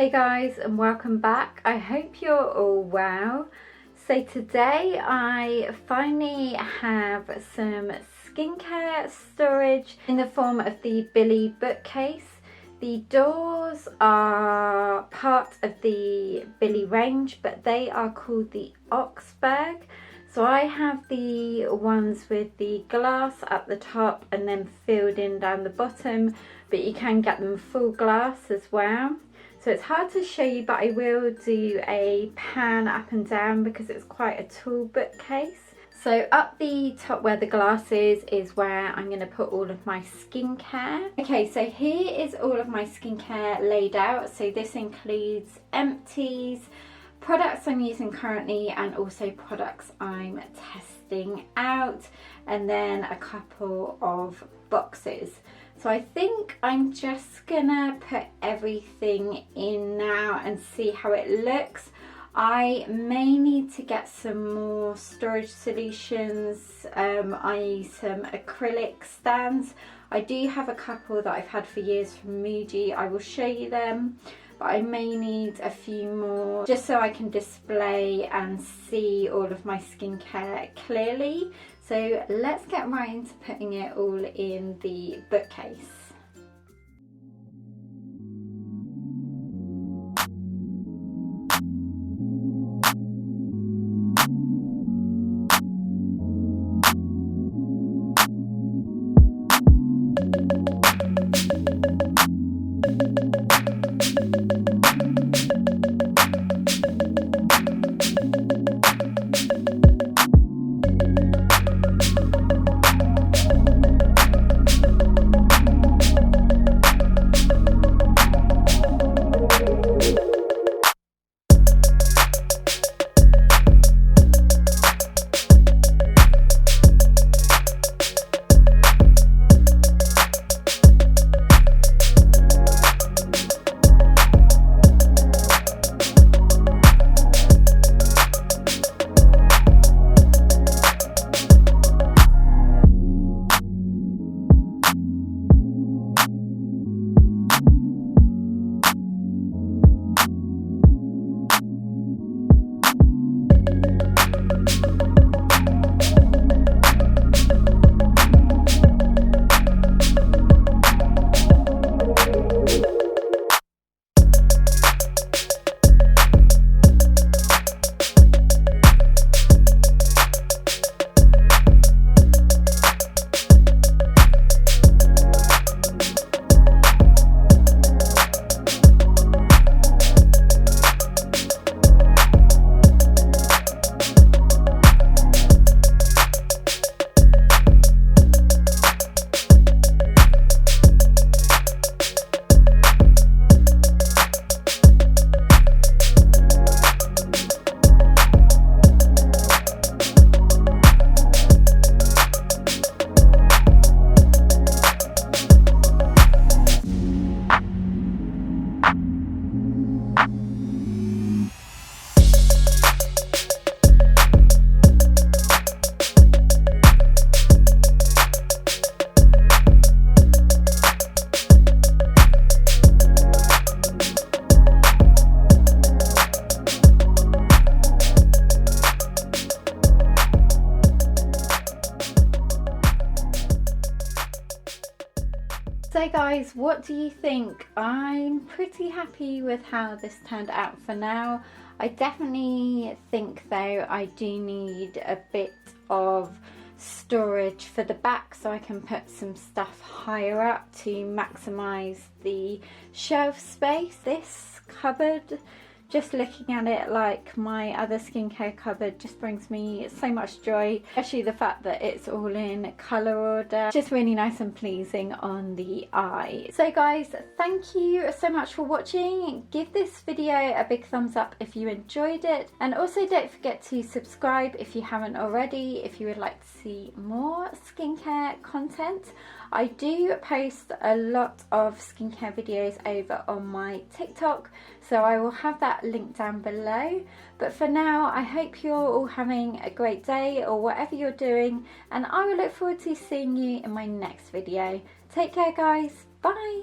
Hey guys, and welcome back. I hope you're all well. So today I finally have some skincare storage in the form of the Billy Bookcase. The doors are part of the Billy range, but they are called the Oxberg. So I have the ones with the glass at the top and then filled in down the bottom, but you can get them full glass as well. So it's hard to show you, but I will do a pan up and down because it's quite a tall bookcase. So up the top where the glass is where I'm going to put all of my skincare. Okay, so here is all of my skincare laid out. So this includes empties, products I'm using currently, and also products I'm testing out, and then a couple of boxes. So I think I'm just gonna put everything in now and see how it looks. I may need to get some more storage solutions. I use some acrylic stands. I do have a couple that I've had for years from Muji. I will show you them, but I may need a few more just so I can display and see all of my skincare clearly. So let's get right into putting it all in the bookcase. So guys, what do you think? I'm pretty happy with how this turned out for now. I definitely think though I do need a bit of storage for the back so I can put some stuff higher up to maximize the shelf space. This cupboard, just looking at it like my other skincare cupboard, just brings me so much joy, especially the fact that it's all in colour order. Just really nice and pleasing on the eye. So guys, thank you so much for watching. Give this video a big thumbs up if you enjoyed it, and also don't forget to subscribe if you haven't already, if you would like to see more skincare content. I do post a lot of skincare videos over on my TikTok, so I will have that linked down below. But for now, I hope you're all having a great day or whatever you're doing, and I will look forward to seeing you in my next video. Take care guys, bye!